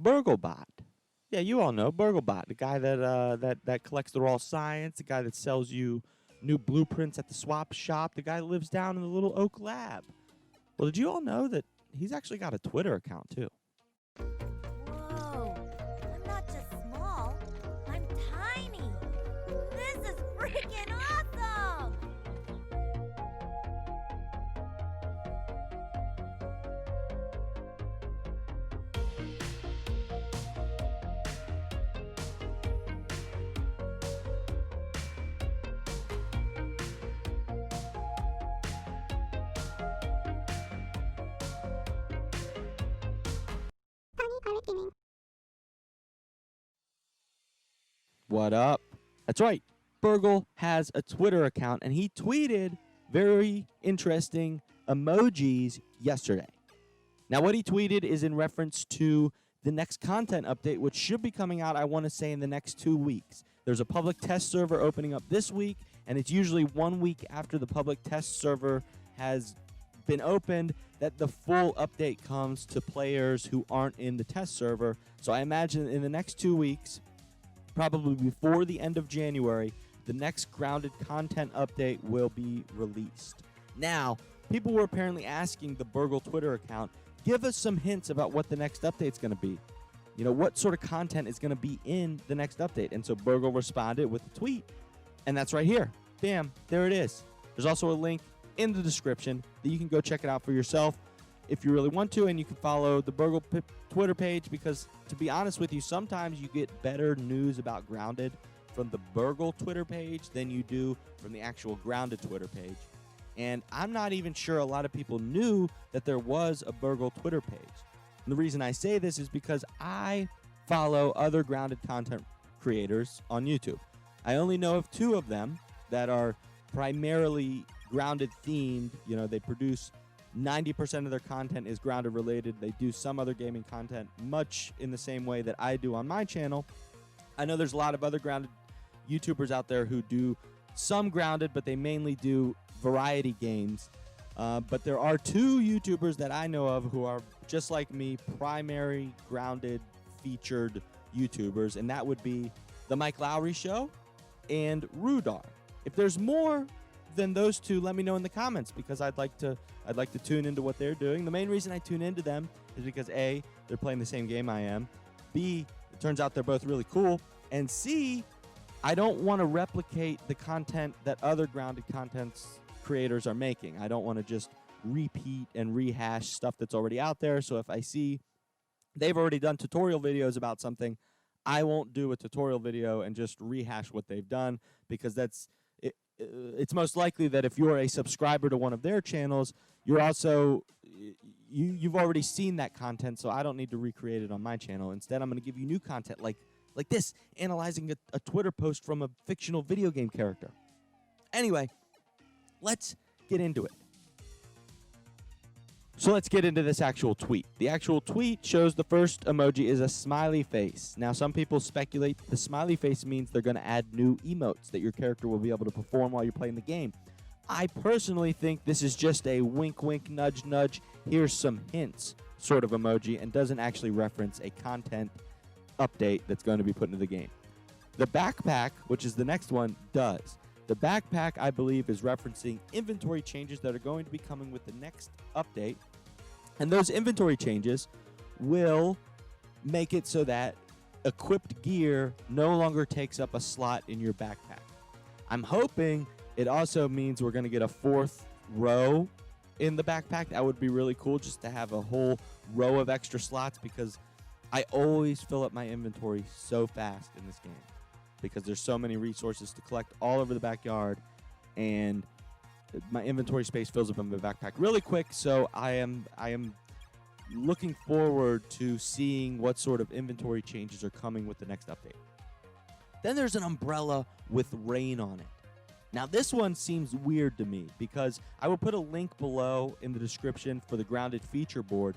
BURGL. Yeah, you all know BURGL, the guy that collects the raw science, the guy that sells you new blueprints at the swap shop, the guy that lives down in the little oak lab. Well, did you all know that he's actually got a Twitter account too? Whoa, I'm not just small, I'm tiny. This is freaking awesome! What up? That's right. BURGL has a Twitter account, and he tweeted very interesting emojis yesterday. Now, what he tweeted is in reference to the next content update, which should be coming out, I want to say, in the next 2 weeks. There's a public test server opening up this week, and it's usually 1 week after the public test server has been opened that the full update comes to players who aren't in the test server. So I imagine in the next 2 weeks, probably before the end of January, the next grounded content update will be released. Now, people were apparently asking the BURGL Twitter account, give us some hints about what the next update's going to be. You know, what sort of content is going to be in the next update? And so BURGL responded with a tweet, and that's right here. Bam, there it is. There's also a link in the description that you can go check it out for yourself if you really want to, and you can follow the BURGL Twitter page because, to be honest with you, sometimes you get better news about Grounded from the BURGL Twitter page than you do from the actual Grounded Twitter page. And I'm not even sure a lot of people knew that there was a BURGL Twitter page. And the reason I say this is because I follow other Grounded content creators on YouTube. I only know of 2 of them that are primarily Grounded themed. You know, they produce 90% of their content is Grounded related. They do some other gaming content much in the same way that I do on my channel. I know there's a lot of other Grounded YouTubers out there who do some Grounded, but they mainly do variety games. But there are 2 YouTubers that I know of who are, just like me, primary Grounded featured YouTubers, and that would be The Mike Lowry Show and Rudar. If there's more than those 2, let me know in the comments because I'd like to tune into what they're doing. The main reason I tune into them is because A, they're playing the same game I am. B, it turns out they're both really cool. And C, I don't want to replicate the content that other Grounded content creators are making. I don't want to just repeat and rehash stuff that's already out there. So if I see they've already done tutorial videos about something, I won't do a tutorial video and just rehash what they've done because it's most likely that if you're a subscriber to one of their channels, you're also you've already seen that content, so I don't need to recreate it on my channel. Instead, I'm going to give you new content like this, analyzing a Twitter post from a fictional video game character. Anyway, let's get into it. So let's get into this actual tweet. The actual tweet shows the first emoji is a smiley face. Now, some people speculate the smiley face means they're going to add new emotes that your character will be able to perform while you're playing the game. I personally think this is just a wink, wink, nudge, nudge, here's some hints sort of emoji and doesn't actually reference a content update that's going to be put into the game. The backpack, which is the next one, does. The backpack, I believe, is referencing inventory changes that are going to be coming with the next update. And those inventory changes will make it so that equipped gear no longer takes up a slot in your backpack. I'm hoping it also means we're going to get a 4th row in the backpack. That would be really cool just to have a whole row of extra slots because I always fill up my inventory so fast in this game, because there's so many resources to collect all over the backyard, and my inventory space fills up in my backpack really quick. So I am looking forward to seeing what sort of inventory changes are coming with the next update. Then there's an umbrella with rain on it. Now this one seems weird to me because I will put a link below in the description for the Grounded feature board,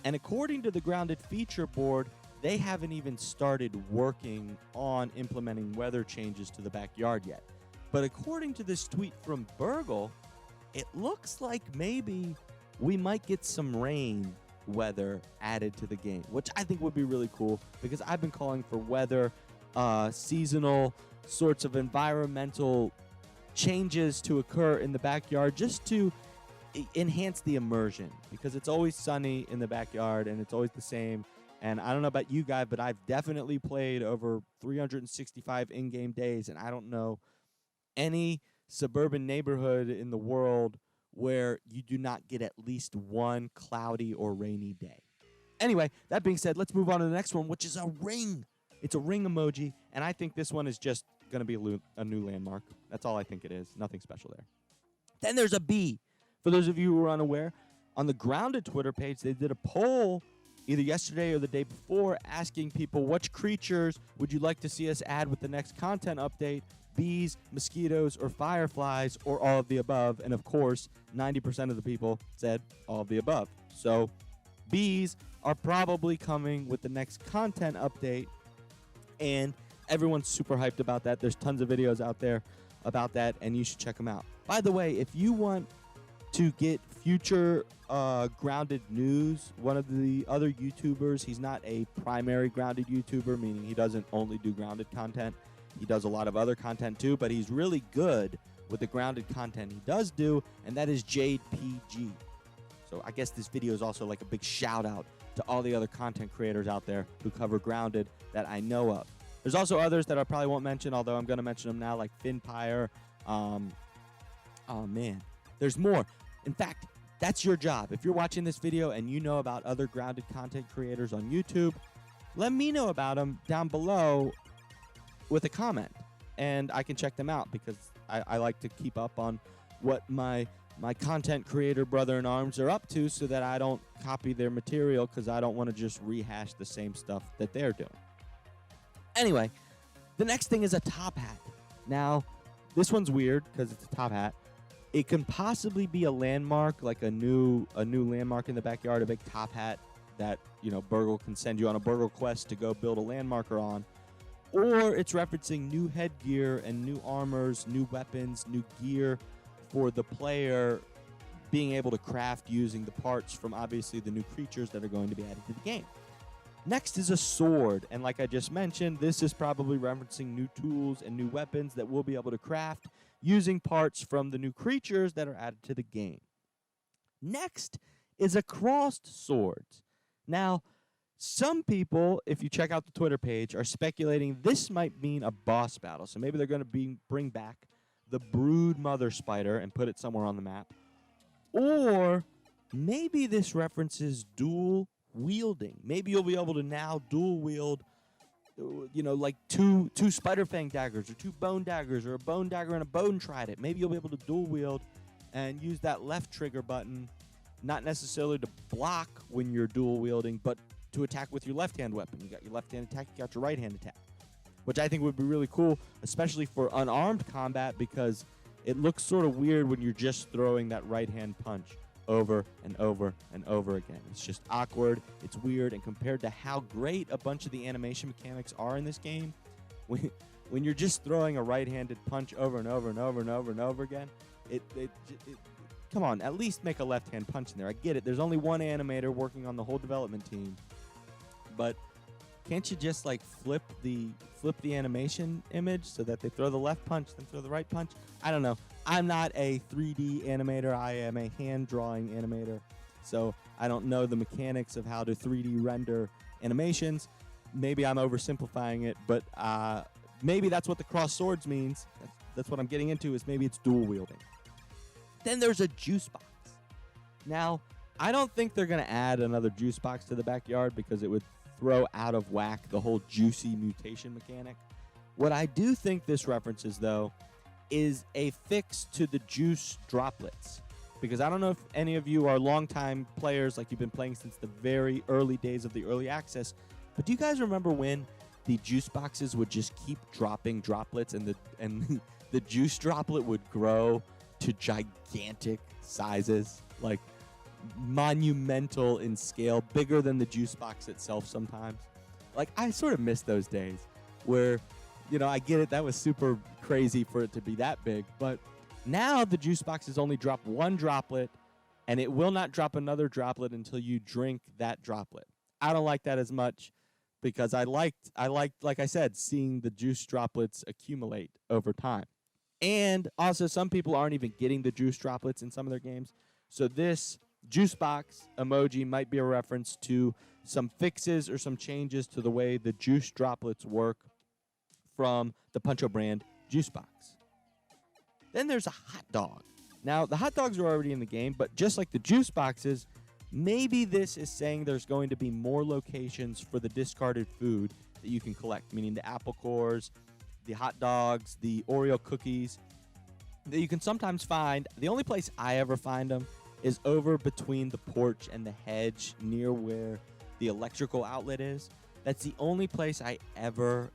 and according to the Grounded feature board, they haven't even started working on implementing weather changes to the backyard yet. But according to this tweet from BURGL, it looks like maybe we might get some rain weather added to the game, which I think would be really cool because I've been calling for weather, seasonal sorts of environmental changes to occur in the backyard just to enhance the immersion, because it's always sunny in the backyard and it's always the same. And I don't know about you guys, but I've definitely played over 365 in-game days, and I don't know any suburban neighborhood in the world where you do not get at least one cloudy or rainy day. Anyway, that being said, let's move on to the next one, which is a ring. It's a ring emoji, and I think this one is just going to be a new landmark. That's all I think it is. Nothing special there. Then there's a bee. For those of you who are unaware, on the Grounded Twitter page, they did a poll either yesterday or the day before asking people which creatures would you like to see us add with the next content update, bees, mosquitoes, or fireflies, or all of the above. And of course, 90% of the people said all of the above. So bees are probably coming with the next content update, and everyone's super hyped about that. There's tons of videos out there about that, and you should check them out. By the way, if you want to get future Grounded news, one of the other YouTubers, he's not a primary Grounded YouTuber, meaning he doesn't only do Grounded content. He does a lot of other content too, but he's really good with the Grounded content he does do, and that is Jade PG. So I guess this video is also like a big shout out to all the other content creators out there who cover Grounded that I know of. There's also others that I probably won't mention, although I'm going to mention them now, like Finpire. Oh man, there's more. In fact, that's your job. If you're watching this video and you know about other Grounded content creators on YouTube, let me know about them down below with a comment, and I can check them out because I like to keep up on what my content creator brother-in-arms are up to so that I don't copy their material, because I don't want to just rehash the same stuff that they're doing. Anyway, the next thing is a top hat. Now, this one's weird because it's a top hat. It can possibly be a landmark, like a new landmark in the backyard, a big top hat that, you know, BURG.L can send you on a BURG.L quest to go build a landmarker on. Or it's referencing new headgear and new armors, new weapons, new gear for the player being able to craft using the parts from obviously the new creatures that are going to be added to the game. Next is a sword, and like I just mentioned, this is probably referencing new tools and new weapons that we'll be able to craft using parts from the new creatures that are added to the game. Next is a crossed swords. Now, some people, if you check out the Twitter page, are speculating this might mean a boss battle. So maybe they're going to bring back the Brood Mother Spider and put it somewhere on the map. Or maybe this references dual wielding. Maybe you'll be able to now dual wield, you know, like two spider fang daggers or two bone daggers or a bone dagger and a bone trident. Maybe you'll be able to dual wield and use that left trigger button, not necessarily to block when you're dual wielding, but to attack with your left-hand weapon. You got your left-hand attack, you got your right-hand attack, which I think would be really cool, especially for unarmed combat, because it looks sort of weird when you're just throwing that right-hand punch over and over and over again. It's just awkward, it's weird, and compared to how great a bunch of the animation mechanics are in this game, when you're just throwing a right-handed punch over and over and over and over and over again, it come on, at least make a left-hand punch in there. I get it, there's only one animator working on the whole development team, but can't you just like flip the animation image so that they throw the left punch, then throw the right punch? I don't know. I'm not a 3D animator. I am a hand-drawing animator, so I don't know the mechanics of how to 3D render animations. Maybe I'm oversimplifying it, but maybe that's what the cross swords means. That's what I'm getting into, is maybe it's dual wielding. Then there's a juice box. Now, I don't think they're going to add another juice box to the backyard because it would throw out of whack the whole juicy mutation mechanic. What I do think this references, though, is a fix to the juice droplets. Because I don't know if any of you are longtime players, like you've been playing since the very early days of the early access, but do you guys remember when the juice boxes would just keep dropping droplets and the juice droplet would grow to gigantic sizes, like monumental in scale, bigger than the juice box itself sometimes? Like, I sort of miss those days where, you know, I get it, that was super crazy for it to be that big, but now the juice boxes only drop one droplet and it will not drop another droplet until you drink that droplet. I don't like that as much because I liked, like I said, seeing the juice droplets accumulate over time. And also, some people aren't even getting the juice droplets in some of their games. So this juice box emoji might be a reference to some fixes or some changes to the way the juice droplets work from the Puncho brand juice box. Then there's a hot dog. Now, the hot dogs are already in the game, but just like the juice boxes, maybe this is saying there's going to be more locations for the discarded food that you can collect, meaning the apple cores, the hot dogs, the Oreo cookies that you can sometimes find. The only place I ever find them is over between the porch and the hedge near where the electrical outlet is. That's the only place I ever,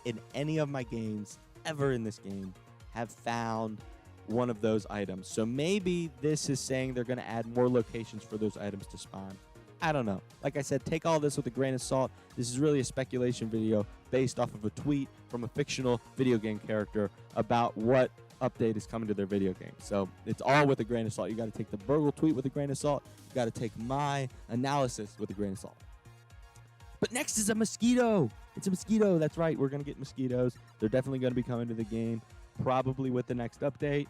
in any of my games, ever in this game, have found one of those items. So maybe this is saying they're going to add more locations for those items to spawn. I don't know. Like I said, take all this with a grain of salt. This is really a speculation video based off of a tweet from a fictional video game character about what update is coming to their video game. So it's all with a grain of salt. You got to take the BURGL tweet with a grain of salt. You got to take my analysis with a grain of salt. But next is a mosquito. It's a mosquito. That's right. We're going to get mosquitoes. They're definitely going to be coming to the game, probably with the next update.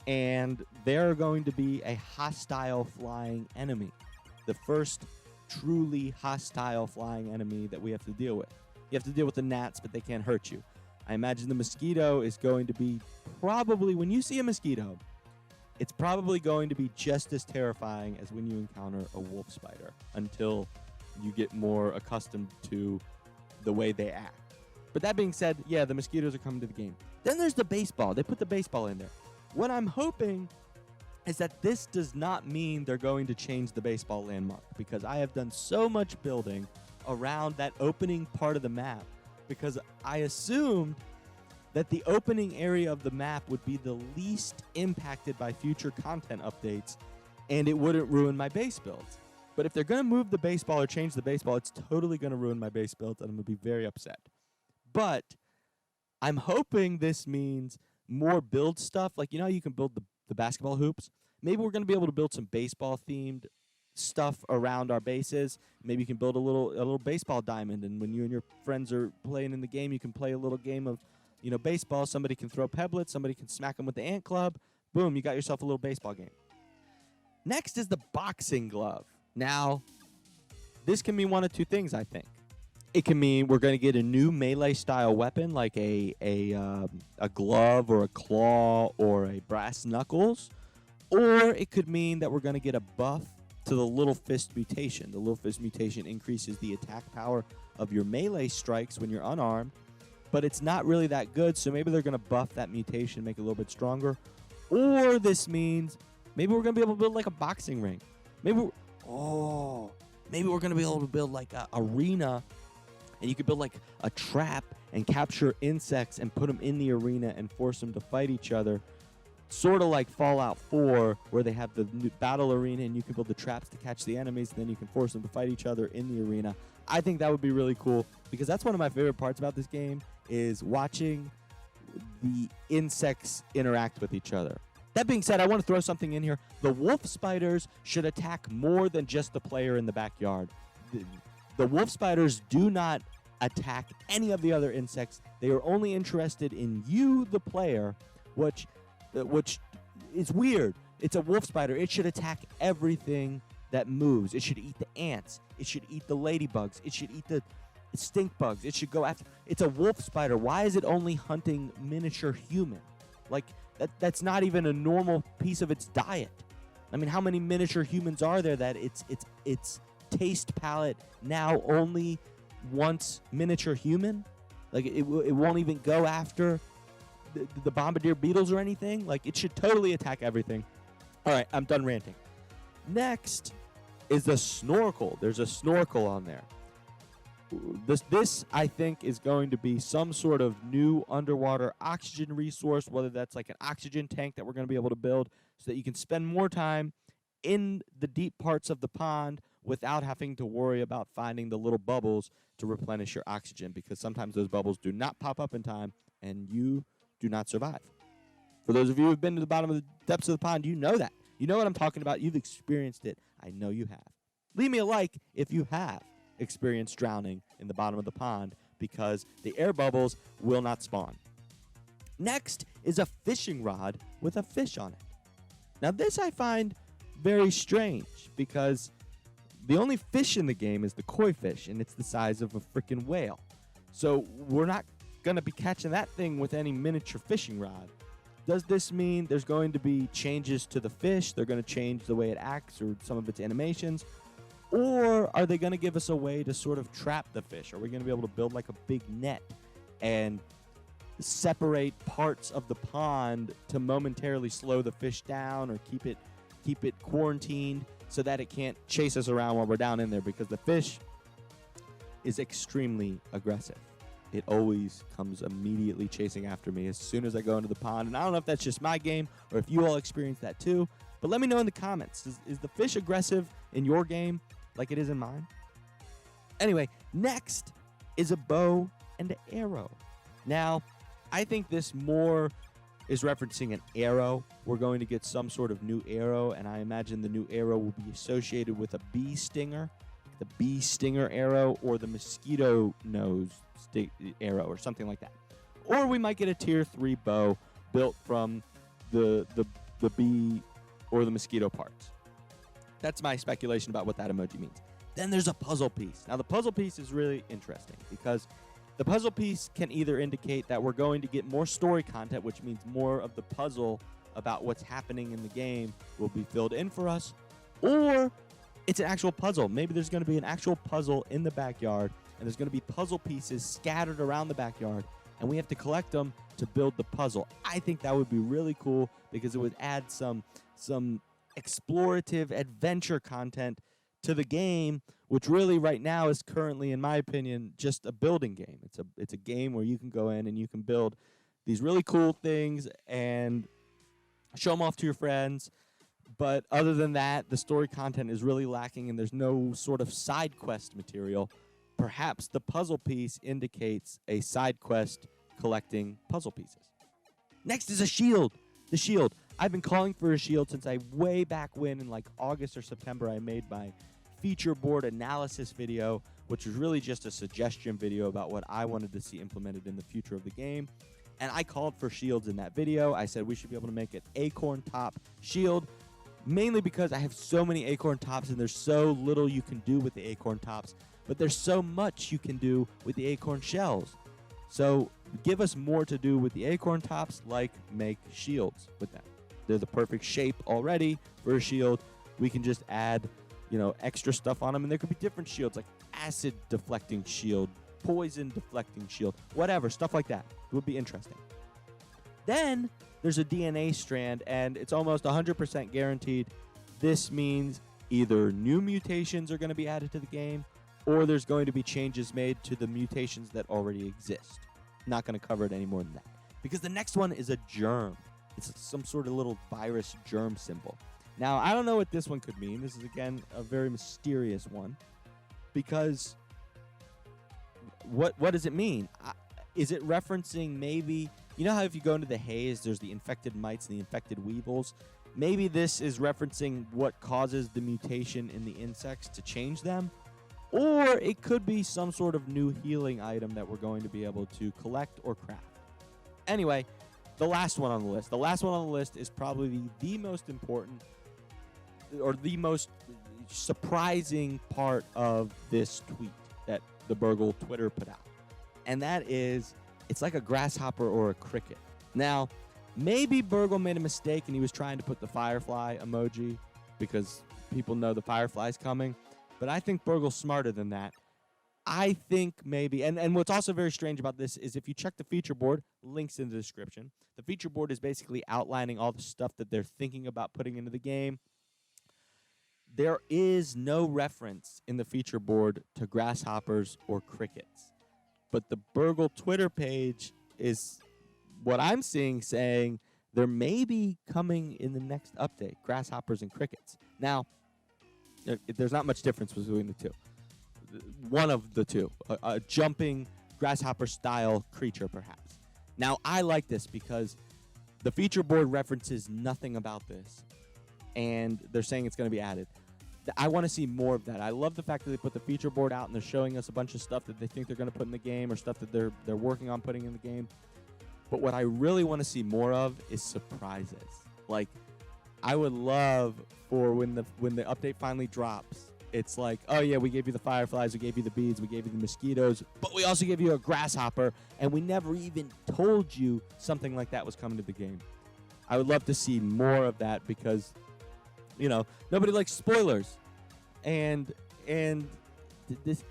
And they're going to be a hostile flying enemy. The first truly hostile flying enemy that we have to deal with. You have to deal with the gnats, but they can't hurt you. I imagine the mosquito is going to be probably, when you see a mosquito, it's probably going to be just as terrifying as when you encounter a wolf spider until you get more accustomed to the way they act. But that being said, yeah, the mosquitoes are coming to the game. Then there's the baseball. They put the baseball in there. What I'm hoping is that this does not mean they're going to change the baseball landmark, because I have done so much building around that opening part of the map, because I assumed that the opening area of the map would be the least impacted by future content updates and it wouldn't ruin my base builds. But if they're going to move the baseball or change the baseball, it's totally going to ruin my base builds and I'm going to be very upset. But I'm hoping this means more build stuff. Like, you know how you can build the basketball hoops? Maybe we're going to be able to build some baseball-themed stuff around our bases. Maybe you can build a little baseball diamond, and when you and your friends are playing in the game, you can play a little game of, baseball. Somebody can throw peblets. Somebody can smack them with the ant club. Boom, you got yourself a little baseball game. Next is the boxing glove. Now, this can mean one of two things, I think. It can mean we're going to get a new melee-style weapon, like a glove or a claw or a brass knuckles. Or it could mean that we're going to get a buff to the Little Fist mutation. The Little Fist mutation increases the attack power of your melee strikes when you're unarmed, but it's not really that good, so maybe they're going to buff that mutation, make it a little bit stronger. Or this means maybe we're going to be able to build like a boxing ring. Maybe we're going to be able to build like a arena, and you could build like a trap and capture insects and put them in the arena and force them to fight each other. Sort of like Fallout 4, where they have the new battle arena and you can build the traps to catch the enemies, and then you can force them to fight each other in the arena. I think that would be really cool, because that's one of my favorite parts about this game, is watching the insects interact with each other. That being said, I want to throw something in here. The wolf spiders should attack more than just the player in the backyard. The wolf spiders do not attack any of the other insects. They are only interested in you, the player, which is weird. It's a wolf spider. It should attack everything that moves. It should eat the ants. It should eat the ladybugs. It should eat the stink bugs. It should go after... It's a wolf spider. Why is it only hunting miniature human? Like, that's not even a normal piece of its diet. I mean, how many miniature humans are there that its taste palette now only wants miniature human? Like, it won't even go after the bombardier beetles or anything. Like, it should totally attack everything. All right, I'm done ranting. Next is the snorkel. There's a snorkel on there. This I think is going to be some sort of new underwater oxygen resource, whether that's like an oxygen tank that we're going to be able to build so that you can spend more time in the deep parts of the pond without having to worry about finding the little bubbles to replenish your oxygen, because sometimes those bubbles do not pop up in time and you do not survive. For those of you who have been to the bottom of the depths of the pond, you know that. You know what I'm talking about. You've experienced it. I know you have. Leave me a like if you have experienced drowning in the bottom of the pond because the air bubbles will not spawn. Next is a fishing rod with a fish on it. Now this I find very strange because the only fish in the game is the koi fish, and it's the size of a freaking whale. So we're not going to be catching that thing with any miniature fishing rod. Does this mean there's going to be changes to the fish? They're going to change the way it acts or some of its animations? Or are they going to give us a way to sort of trap the fish? Are we going to be able to build like a big net and separate parts of the pond to momentarily slow the fish down or keep it quarantined so that it can't chase us around while we're down in there? Because the fish is extremely aggressive. It always comes immediately chasing after me as soon as I go into the pond. And I don't know if that's just my game or if you all experience that too. But let me know in the comments. Is the fish aggressive in your game like it is in mine? Anyway, next is a bow and an arrow. Now, I think this more is referencing an arrow. We're going to get some sort of new arrow, and I imagine the new arrow will be associated with a bee stinger, the bee stinger arrow, or the mosquito nose arrow, or something like that. Or we might get a tier 3 bow built from the bee or the mosquito parts. That's my speculation about what that emoji means. Then there's a puzzle piece. Now the puzzle piece is really interesting because the puzzle piece can either indicate that we're going to get more story content, which means more of the puzzle about what's happening in the game will be filled in for us, or it's an actual puzzle. Maybe there's going to be an actual puzzle in the backyard, and there's going to be puzzle pieces scattered around the backyard, and we have to collect them to build the puzzle. I think that would be really cool because it would add some explorative adventure content to the game, which really right now is currently, in my opinion, just a building game. It's a game where you can go in and you can build these really cool things and show them off to your friends. But other than that, the story content is really lacking and there's no sort of side quest material. Perhaps the puzzle piece indicates a side quest collecting puzzle pieces. Next is a shield. The shield. I've been calling for a shield since way back when in like August or September I made my feature board analysis video, which was really just a suggestion video about what I wanted to see implemented in the future of the game. And I called for shields in that video. I said we should be able to make an acorn top shield, mainly because I have so many acorn tops and there's so little you can do with the acorn tops, but there's so much you can do with the acorn shells. So give us more to do with the acorn tops, like make shields with them. They're the perfect shape already for a shield. We can just add, extra stuff on them, and there could be different shields, like acid deflecting shield, poison deflecting shield, whatever, stuff like that. It would be interesting. Then there's a DNA strand, and it's almost 100% guaranteed. This means either new mutations are going to be added to the game, or there's going to be changes made to the mutations that already exist. Not going to cover it any more than that. Because the next one is a germ. It's some sort of little virus germ symbol. Now, I don't know what this one could mean. This is, again, a very mysterious one. Because what does it mean? Is it referencing maybe... You know how if you go into the haze, there's the infected mites and the infected weevils? Maybe this is referencing what causes the mutation in the insects to change them? Or it could be some sort of new healing item that we're going to be able to collect or craft. Anyway, the last one on the list. The last one on the list is probably the most important or the most surprising part of this tweet that the BURG.L Twitter put out. And that is, it's like a grasshopper or a cricket. Now, maybe BURG.L made a mistake and he was trying to put the firefly emoji because people know the firefly's coming. But I think BURG.L's smarter than that. I think maybe, and what's also very strange about this is if you check the feature board, links in the description. The feature board is basically outlining all the stuff that they're thinking about putting into the game. There is no reference in the feature board to grasshoppers or crickets. But the BURG.L Twitter page is what I'm seeing saying there may be coming in the next update, grasshoppers and crickets. Now, there's not much difference between the two. One of the two, a jumping grasshopper-style creature, perhaps. Now, I like this because the feature board references nothing about this. and they're saying it's going to be added. I want to see more of that. I love the fact that they put the feature board out and they're showing us a bunch of stuff that they think they're going to put in the game or stuff that they're working on putting in the game. But what I really want to see more of is surprises. Like, I would love for when the update finally drops, it's like, oh yeah, we gave you the fireflies, we gave you the bees, we gave you the mosquitoes, but we also gave you a grasshopper, and we never even told you something like that was coming to the game. I would love to see more of that because, you know, nobody likes spoilers, and this.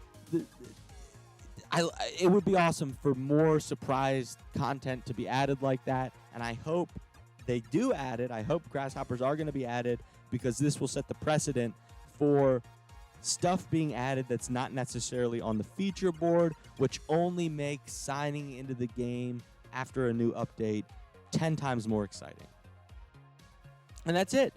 It would be awesome for more surprise content to be added like that, and I hope they do add it. I hope grasshoppers are going to be added because this will set the precedent for stuff being added that's not necessarily on the feature board, which only makes signing into the game after a new update 10 times more exciting. And that's it.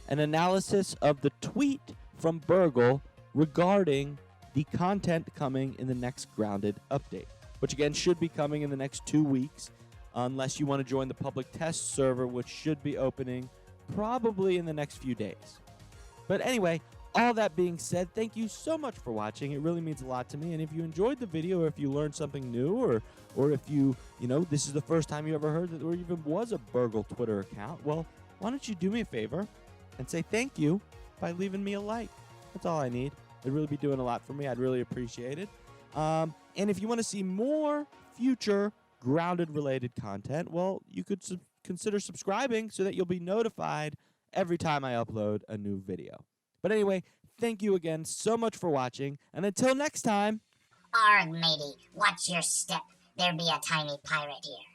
An analysis of the tweet from BURG.L regarding the content coming in the next Grounded update, which again should be coming in the next 2 weeks, unless you want to join the public test server, which should be opening probably in the next few days. But anyway, all that being said, thank you so much for watching. It really means a lot to me. And if you enjoyed the video, or if you learned something new, or if you this is the first time you ever heard that there even was a BURG.L Twitter account, well, why don't you do me a favor and say thank you by leaving me a like? That's all I need. It'd really be doing a lot for me. I'd really appreciate it. And if you want to see more future Grounded-related content, well, you could consider subscribing so that you'll be notified every time I upload a new video. But anyway, thank you again so much for watching, and until next time... Arg, matey, watch your step. There be a tiny pirate here.